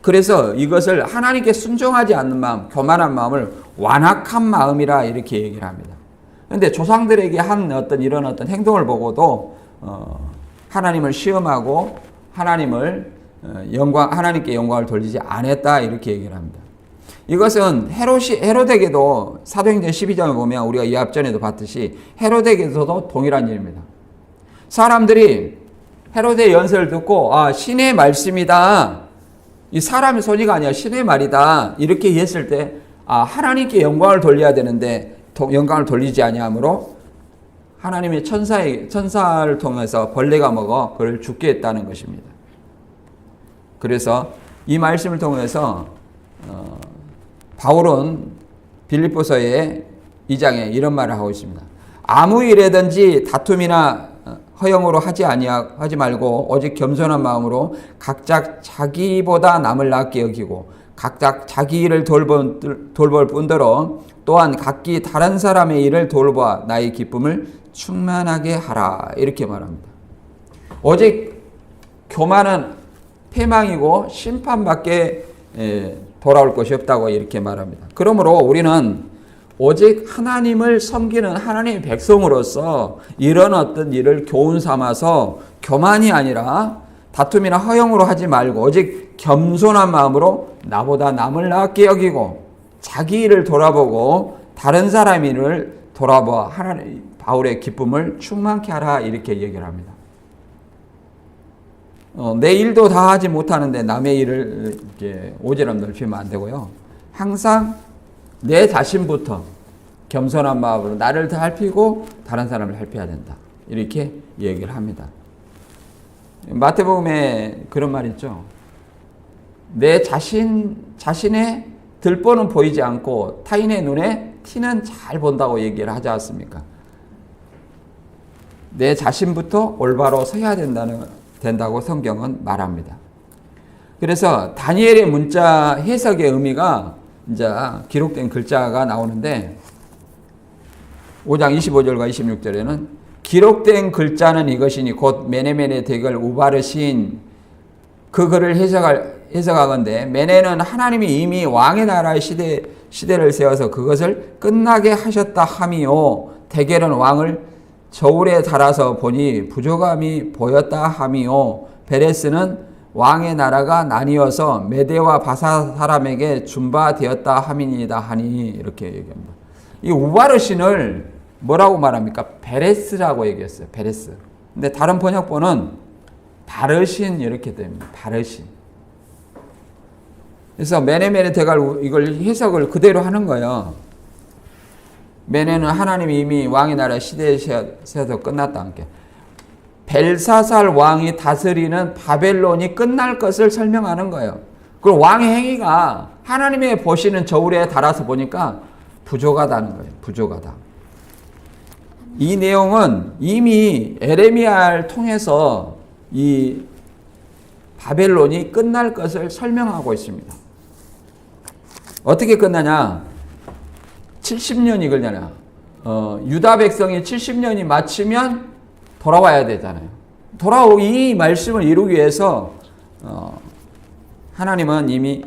그래서 이것을 하나님께 순종하지 않는 마음, 교만한 마음을 완악한 마음이라 이렇게 얘기를 합니다. 그런데 조상들에게 한 이런 행동을 보고도 하나님을 시험하고 하나님께 영광을 돌리지 않았다 이렇게 얘기를 합니다. 이것은 헤로데에게도 사도행전 12장을 보면 우리가 이 앞전에도 봤듯이 헤로데에게도 동일한 일입니다. 사람들이 헤로데의 연설을 듣고 신의 말씀이다. 이 사람의 소리가 아니라 신의 말이다. 이렇게 했을 때 하나님께 영광을 돌려야 되는데 영광을 돌리지 아니하므로 하나님의 천사를 통해서 벌레가 먹어 그를 죽게 했다는 것입니다. 그래서 이 말씀을 통해서 바울은 빌립보서의 2장에 이런 말을 하고 있습니다. 아무 일에든지 다툼이나 허영으로 하지 말고 오직 겸손한 마음으로 각자 자기보다 남을 낫게 여기고 각자 자기 일을 돌볼 뿐더러 또한 각기 다른 사람의 일을 돌보아 나의 기쁨을 충만하게 하라 이렇게 말합니다. 오직 교만은 패망이고 심판밖에 돌아올 것이 없다고 이렇게 말합니다. 그러므로 우리는 오직 하나님을 섬기는 하나님의 백성으로서 이런 일을 교훈 삼아서 교만이 아니라 다툼이나 허영으로 하지 말고 오직 겸손한 마음으로 나보다 남을 낫게 여기고 자기 일을 돌아보고 다른 사람 일을 돌아봐 바울의 기쁨을 충만케 하라 이렇게 얘기를 합니다. 내 일도 다 하지 못하는데 남의 일을 이렇게 오지랖 넓히면 안 되고요. 항상 내 자신부터 겸손한 마음으로 나를 살피고 다른 사람을 살펴야 된다. 이렇게 얘기를 합니다. 마태복음에 그런 말 있죠. 내 자신의 들보는 보이지 않고 타인의 눈에 티는 잘 본다고 얘기를 하지 않습니까? 내 자신부터 올바로 서야 된다고 성경은 말합니다. 그래서 다니엘의 문자 해석의 의미가 이제 기록된 글자가 나오는데 5장 25절과 26절에는 기록된 글자는 이것이니 곧 메네멘의 대걸 우바르신 그 글을 해석하건대 메네는 하나님이 이미 왕의 나라의 시대를 세워서 그것을 끝나게 하셨다 함이요 대겔은 왕을 저울에 달아서 보니 부족함이 보였다 함이요 베레스는 왕의 나라가 나뉘어서 메대와 바사 사람에게 준바되었다 함이니이다 하니 이렇게 얘기합니다. 이 우바르신을 뭐라고 말합니까? 베레스라고 얘기했어요. 베레스. 근데 다른 번역본은 바르신 이렇게 됩니다. 바르신. 그래서 메네멘의 대갈 이걸 해석을 그대로 하는 거예요. 메네는 하나님이 이미 왕의 나라 시대에서 끝났다. 벨사살 왕이 다스리는 바벨론이 끝날 것을 설명하는 거예요. 그리고 왕의 행위가 하나님의 보시는 저울에 달아서 보니까 부족하다는 거예요. 부족하다. 이 내용은 이미 에레미야를 통해서 이 바벨론이 끝날 것을 설명하고 있습니다. 어떻게 끝나냐? 70년이 걸려나. 유다 백성이 70년이 마치면 돌아와야 되잖아요. 이 말씀을 이루기 위해서 하나님은 이미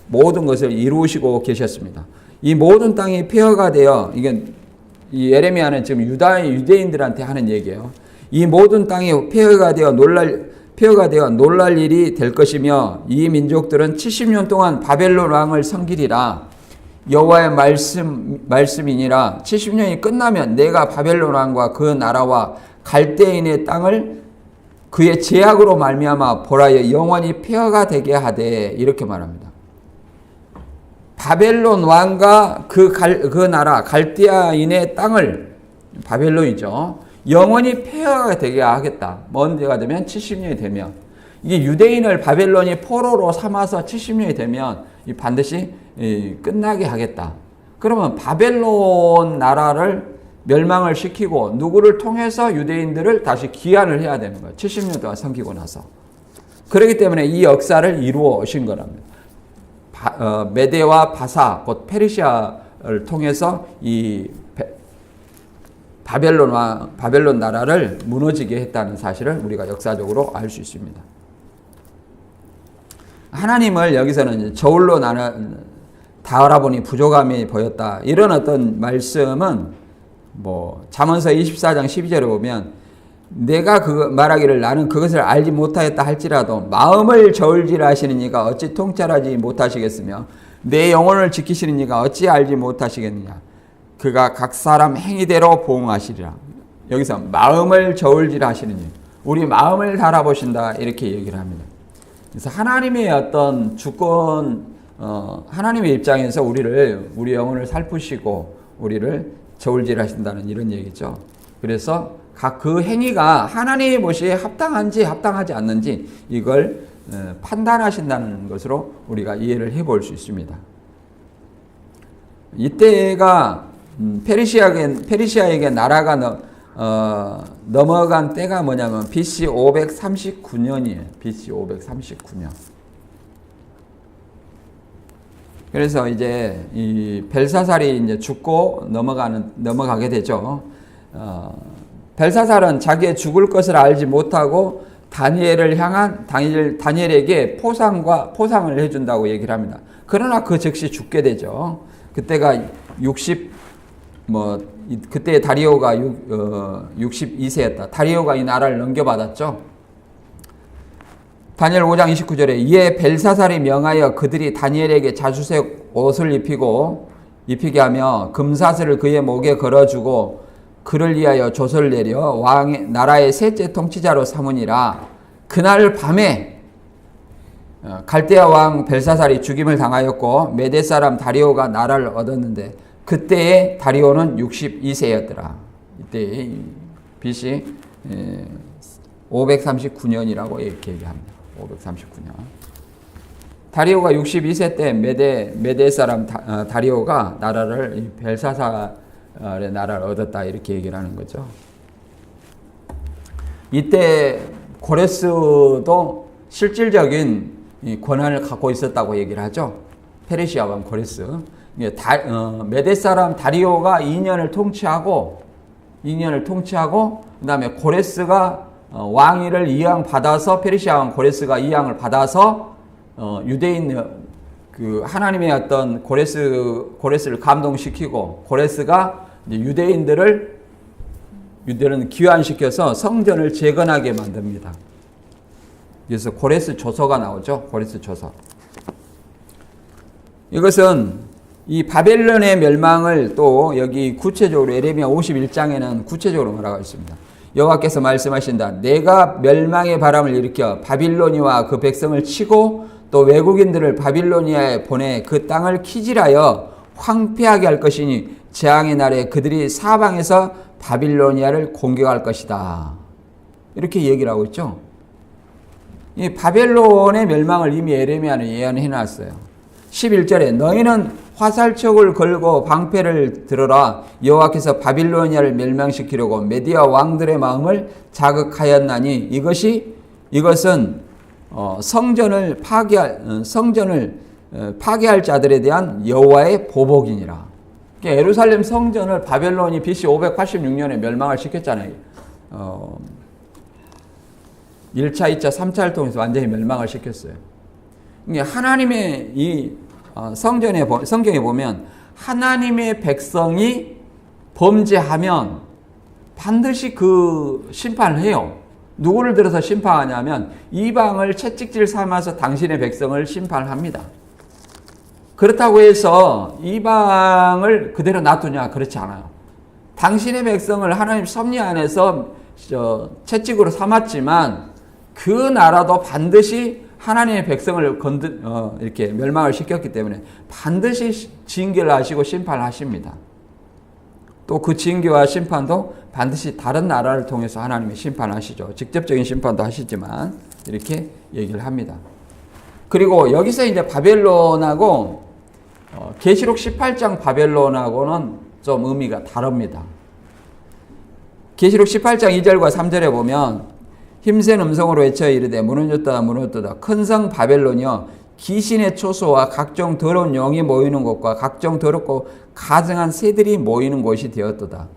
모든 것을 이루시고 계셨습니다. 이 모든 땅이 폐허가 되어 이 예레미야는 지금 유대인들한테 하는 얘기예요. 이 모든 땅이 폐허가 되어 놀랄 일이 될 것이며 이 민족들은 70년 동안 바벨론 왕을 섬기리라. 여호와의 말씀이니라. 70년이 끝나면 내가 바벨론 왕과 그 나라와 갈대인의 땅을 그의 제약으로 말미암아 보라여 영원히 폐허가 되게 하되 이렇게 말합니다. 바벨론 왕과 그 나라 갈대아인의 땅을, 바벨론이죠, 영원히 폐허가 되게 하겠다. 언제가 되면 70년이 되면, 이게 유대인을 바벨론이 포로로 삼아서 70년이 되면 반드시 끝나게 하겠다. 그러면 바벨론 나라를 멸망을 시키고 누구를 통해서 유대인들을 다시 귀환을 해야 되는 거예요. 70년 동안 섬기고 나서. 그렇기 때문에 이 역사를 이루어 오신 거랍니다. 메데와 바사, 곧 페르시아를 통해서 이 바벨론 나라를 무너지게 했다는 사실을 우리가 역사적으로 알 수 있습니다. 하나님을 여기서는 저울로 다 알아보니 부족함이 보였다. 이런 어떤 말씀은 잠언서 24장 12절에 보면 내가 말하기를 나는 그것을 알지 못하였다 할지라도 마음을 저울질하 하시는 이가 어찌 통찰하지 못하시겠으며 내 영혼을 지키시는 이가 어찌 알지 못하시겠느냐. 그가 각 사람 행위대로 보응하시리라. 여기서 마음을 저울질하 하시는 이, 우리 마음을 달아보신다, 이렇게 얘기를 합니다. 그래서 하나님의 어떤 주권, 하나님의 입장에서 우리 영혼을 살피시고 우리를 저울질하신다는 이런 얘기죠. 그래서 각 그 행위가 하나님의 보시기에 합당한지 합당하지 않는지 이걸 판단하신다는 것으로 우리가 이해를 해볼 수 있습니다. 이때가 페르시아에게 나라가 넘어간 때가 뭐냐면 BC 539년이에요. BC 539년. 그래서 이제 이 벨사살이 이제 죽고 넘어가게 되죠. 벨사살은 자기의 죽을 것을 알지 못하고 다니엘을 향한 다니엘에게 포상을 해준다고 얘기를 합니다. 그러나 그 즉시 죽게 되죠. 그때가 그때 다리오가 62세였다. 다리오가 이 나라를 넘겨받았죠. 다니엘 5장 29절에 이에 벨사살이 명하여 그들이 다니엘에게 자주색 옷을 입히게 하며 금사슬을 그의 목에 걸어주고 그를 위하여 조서를 내려 나라의 셋째 통치자로 삼으니라. 그날 밤에 갈대아 왕 벨사살이 죽임을 당하였고 메대 사람 다리오가 나라를 얻었는데 그때의 다리오는 62세였더라. 이때 BC 539년이라고 이렇게 얘기합니다. 539년. 다리오가 62세 때 메대 사람 다리오가 벨사살의 나라를 얻었다, 이렇게 얘기를 하는 거죠. 이때 고레스도 실질적인 권한을 갖고 있었다고 얘기를 하죠. 페르시아 왕 고레스. 메대 사람 다리오가 2년을 통치하고 그 다음에 고레스가 왕위를 이양받아서, 페르시아 왕 고레스가 이양을 받아서 유대인 하나님의 어떤 고레스를 감동시키고 고레스가 유대인들은 귀환시켜서 성전을 재건하게 만듭니다. 그래서 고레스 조서가 나오죠. 고레스 조서. 이것은 이 바벨론의 멸망을 또 여기 구체적으로 예레미야 51장에는 구체적으로 말하고 있습니다. 여호와께서 말씀하신다. 내가 멸망의 바람을 일으켜 바빌로니와 그 백성을 치고 또 외국인들을 바빌로니아에 보내 그 땅을 키질하여 황폐하게 할 것이니 재앙의 날에 그들이 사방에서 바빌로니아를 공격할 것이다. 이렇게 얘기를 하고 있죠. 이 바벨론의 멸망을 이미 예레미야는 예언해 놨어요. 11절에 너희는 화살촉을 걸고 방패를 들어라. 여호와께서 바빌로니아를 멸망시키려고 메디아 왕들의 마음을 자극하였나니 이것은 성전을 파괴할 자들에 대한 여호와의 보복이니라. 예루살렘 성전을 바벨론이 BC 586년에 멸망을 시켰잖아요. 1차, 2차, 3차를 통해서 완전히 멸망을 시켰어요. 하나님의 이 성경에 보면 하나님의 백성이 범죄하면 반드시 그 심판을 해요. 누구를 들어서 심판하냐면 이방을 채찍질 삼아서 당신의 백성을 심판합니다. 그렇다고 해서 이방을 그대로 놔두냐? 그렇지 않아요. 당신의 백성을 하나님 섭리 안에서 채찍으로 삼았지만 그 나라도 반드시 하나님의 백성을 이렇게 멸망을 시켰기 때문에 반드시 징계를 하시고 심판하십니다. 또 그 징계와 심판도 반드시 다른 나라를 통해서 하나님이 심판하시죠. 직접적인 심판도 하시지만 이렇게 얘기를 합니다. 그리고 여기서 이제 바벨론하고 계시록 18장 바벨론하고는 좀 의미가 다릅니다. 계시록 18장 2절과 3절에 보면 힘센 음성으로 외쳐 이르되 무너졌다 무너졌다 큰 성 바벨론이여 귀신의 초소와 각종 더러운 영이 모이는 곳과 각종 더럽고 가증한 새들이 모이는 곳이 되었도다.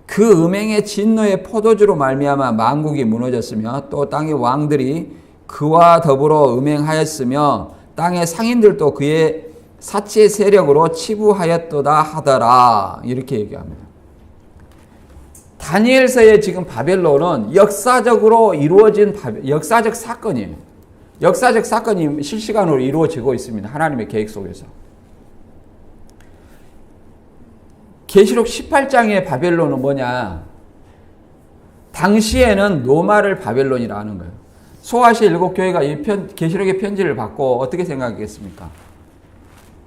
그 음행의 진노의 포도주로 말미암아 만국이 무너졌으며 또 땅의 왕들이 그와 더불어 음행하였으며 땅의 상인들도 그의 사치의 세력으로 치부하였도다 하더라. 이렇게 얘기합니다. 다니엘서의 지금 바벨론은 역사적으로 이루어진 역사적 사건이에요. 역사적 사건이 실시간으로 이루어지고 있습니다. 하나님의 계획 속에서. 계시록 18장의 바벨론은 뭐냐? 당시에는 노마를 바벨론이라 하는 거예요. 소아시 일곱 교회가 이 계시록의 편지를 받고 어떻게 생각했습니까?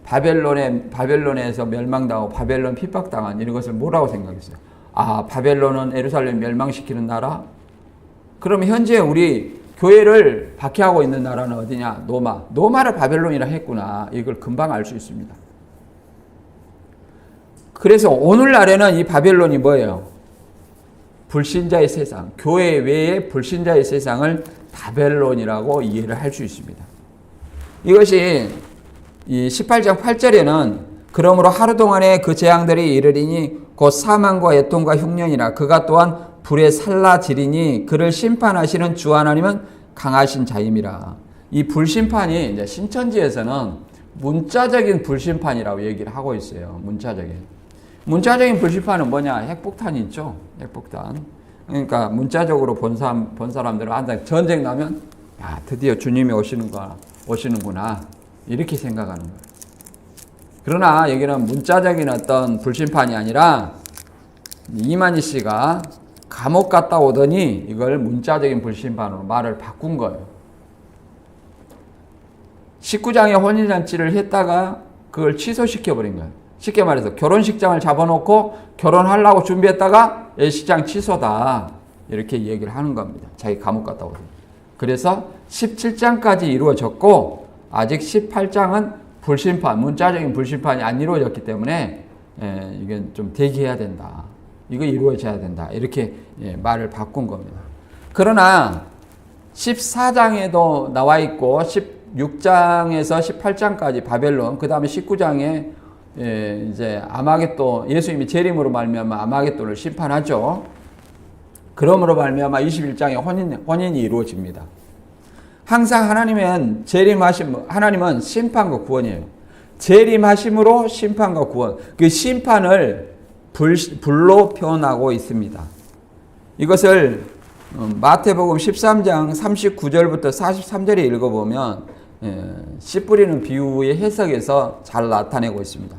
바벨론에서 멸망당하고 바벨론 핍박당한 이런 것을 뭐라고 생각했어요? 아, 바벨론은 예루살렘 멸망시키는 나라? 그러면 현재 우리 교회를 박해하고 있는 나라는 어디냐? 노마를 바벨론이라 했구나. 이걸 금방 알 수 있습니다. 그래서 오늘날에는 이 바벨론이 뭐예요? 불신자의 세상, 교회 외의 불신자의 세상을 바벨론이라고 이해를 할 수 있습니다. 이것이 이 18장 8절에는 그러므로 하루 동안에 그 재앙들이 이르리니 곧 사망과 애통과 흉년이라 그가 또한 불에 살라지리니 그를 심판하시는 주 하나님은 강하신 자임이라. 이 불심판이 이제 신천지에서는 문자적인 불심판이라고 얘기를 하고 있어요. 문자적인 불심판은 뭐냐? 핵폭탄이 있죠. 핵폭탄. 그러니까 문자적으로 본 사람들은 항상 전쟁 나면 야, 드디어 주님이 오시는구나. 이렇게 생각하는 거예요. 그러나 여기는 문자적인 어떤 불심판이 아니라 이만희 씨가 감옥 갔다 오더니 이걸 문자적인 불심판으로 말을 바꾼 거예요. 19장에 혼인잔치를 했다가 그걸 취소시켜버린 거예요. 쉽게 말해서 결혼식장을 잡아놓고 결혼하려고 준비했다가 예식장 취소다. 이렇게 얘기를 하는 겁니다. 자기 감옥 갔다 오더니. 그래서 17장까지 이루어졌고 아직 18장은 불심판, 문자적인 불심판이 안 이루어졌기 때문에 이건 좀 대기해야 된다. 이거 이루어져야 된다. 이렇게 말을 바꾼 겁니다. 그러나 14장에도 나와 있고 16장에서 18장까지 바벨론, 그 다음에 19장에 이제 아마겟돈, 예수님이 재림으로 말미암아 아마겟돈을 심판하죠. 그러므로 말미암아 21장에 혼인이 이루어집니다. 항상 하나님은 하나님은 심판과 구원이에요. 재림하심으로 심판과 구원. 그 심판을 불로 표현하고 있습니다. 이것을 마태복음 13장 39절부터 43절에 읽어보면 씨 뿌리는 비유의 해석에서 잘 나타내고 있습니다.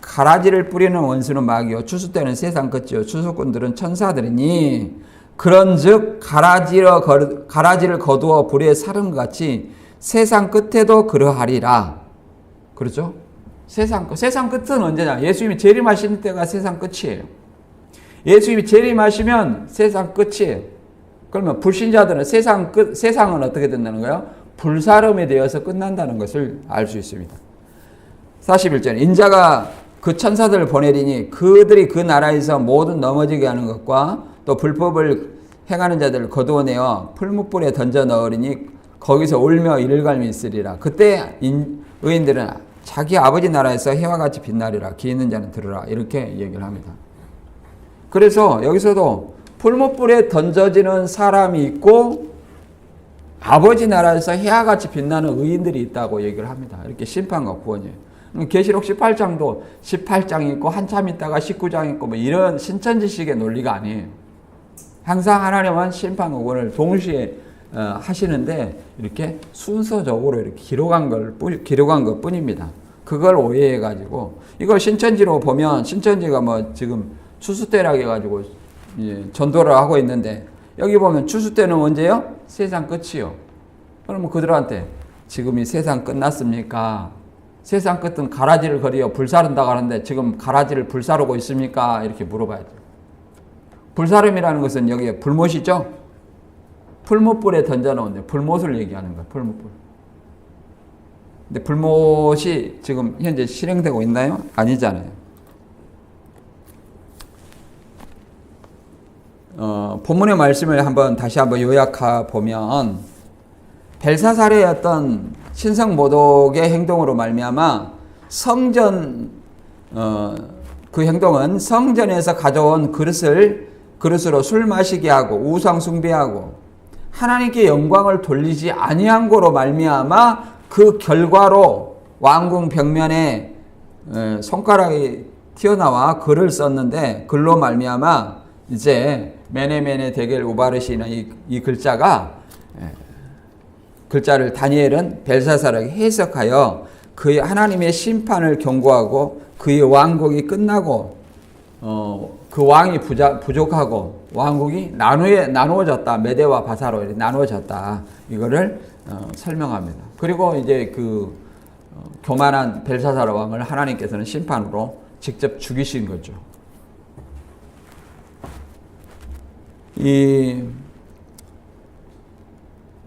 가라지를 뿌리는 원수는 마귀요 추수 때는 세상 끝이요 추수꾼들은 천사들이니 그런즉 가라지를 거두어 불에 사른 것 같이 세상 끝에도 그러하리라. 그렇죠? 세상 끝은 언제냐? 예수님이 재림하시는 때가 세상 끝이에요. 예수님이 재림하시면 세상 끝이에요. 그러면 불신자들은 세상은 어떻게 된다는 거예요? 불사름이 되어서 끝난다는 것을 알 수 있습니다. 41절 인자가 그 천사들을 보내리니 그들이 그 나라에서 모든 넘어지게 하는 것과 또 불법을 행하는 자들을 거두어내어 풀무불에 던져 넣으리니 거기서 울며 이를 갈며 있으리라. 그때 의인들은 자기 아버지 나라에서 해와 같이 빛나리라. 귀 있는 자는 들으라. 이렇게 얘기를 합니다. 그래서 여기서도 풀무불에 던져지는 사람이 있고 아버지 나라에서 해와 같이 빛나는 의인들이 있다고 얘기를 합니다. 이렇게 심판과 구원이에요. 계시록 18장도 18장 있고 한참 있다가 19장 있고 뭐 이런 신천지식의 논리가 아니에요. 항상 하나님은 심판과 구원을 동시에 하시는데 이렇게 순서적으로 이렇게 기록한 것 뿐입니다. 그걸 오해해가지고 이걸 신천지로 보면 신천지가 뭐 지금 추수 때라고 해가지고 전도를 하고 있는데 여기 보면 추수 때는 언제요? 세상 끝이요. 그러면 그들한테 지금 이 세상 끝났습니까? 세상 끝은 가라지를 거리어 불사른다고 하는데 지금 가라지를 불사르고 있습니까? 이렇게 물어봐야죠. 불사름이라는 것은 여기에 불못이죠? 풀못불에 던져놓은데 불못을 얘기하는 거예요. 풀못불. 근데 불못이 지금 현재 실행되고 있나요? 아니잖아요. 본문의 말씀을 다시 한번 요약해 보면 벨사살의 어떤 신성 모독의 행동으로 말미암아 성전 그 행동은 성전에서 가져온 그릇으로 술 마시게 하고 우상 숭배하고 하나님께 영광을 돌리지 아니한 거로 말미암아 그 결과로 왕궁 벽면에 손가락이 튀어나와 글을 썼는데 글로 말미암아 이제 메네메네 데겔 우바르시는 이 글자를 다니엘은 벨사살에게 해석하여 그의 하나님의 심판을 경고하고 그의 왕국이 끝나고 그 왕이 부족하고 왕국이 나누어졌다. 메대와 바사로 나누어졌다. 이거를 설명합니다. 그리고 이제 그 교만한 벨사살 왕을 하나님께서는 심판으로 직접 죽이신 거죠.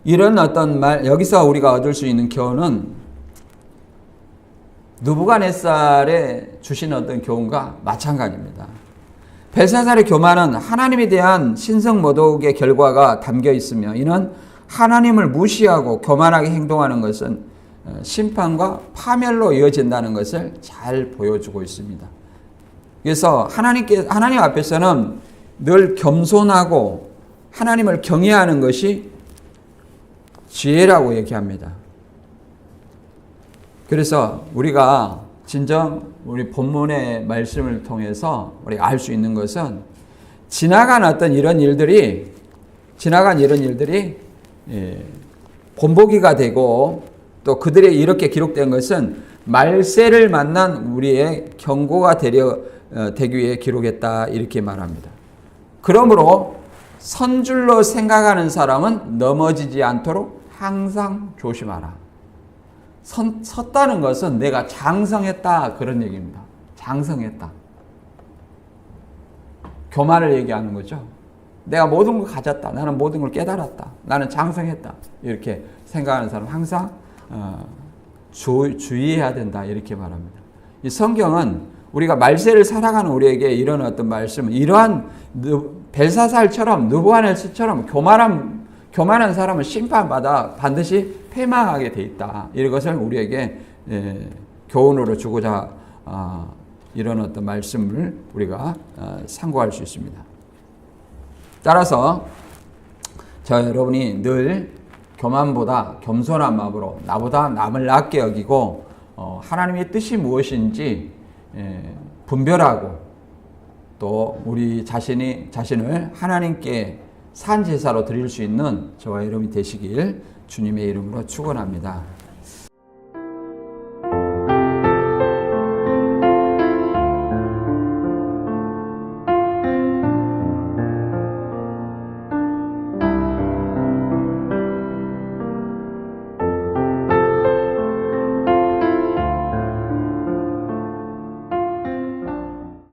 이런 어떤 여기서 우리가 얻을 수 있는 교훈은 느부갓네살에 주신 어떤 교훈과 마찬가지입니다. 벨사살의 교만은 하나님에 대한 신성 모독의 결과가 담겨 있으며 이는 하나님을 무시하고 교만하게 행동하는 것은 심판과 파멸로 이어진다는 것을 잘 보여주고 있습니다. 그래서 하나님 앞에서는 늘 겸손하고 하나님을 경외하는 것이 지혜라고 얘기합니다. 그래서 우리가 진정 우리 본문의 말씀을 통해서 우리가 알 수 있는 것은 지나간 이런 일들이 본보기가 되고 또 그들이 이렇게 기록된 것은 말세를 만난 우리의 경고가 되기 위해 기록했다 이렇게 말합니다. 그러므로 선줄로 생각하는 사람은 넘어지지 않도록 항상 조심하라. 섰다는 것은 내가 장성했다 그런 얘기입니다. 장성했다. 교만을 얘기하는 거죠. 내가 모든 걸 가졌다. 나는 모든 걸 깨달았다. 나는 장성했다. 이렇게 생각하는 사람 항상 주의해야 된다 이렇게 말합니다. 이 성경은 우리가 말세를 살아가는 우리에게 이런 어떤 말씀은 이러한 벨사살처럼 느부갓네살처럼 교만한 사람은 심판받아 반드시 패망하게 돼 있다. 이것을 우리에게 교훈으로 주고자 이런 어떤 말씀을 우리가 상고할 수 있습니다. 따라서 여러분이 늘 교만보다 겸손한 마음으로 나보다 남을 낮게 여기고 하나님의 뜻이 무엇인지 분별하고 또 우리 자신을 하나님께 산 제사로 드릴 수 있는 저와 여러분이 되시길 주님의 이름으로 축원합니다.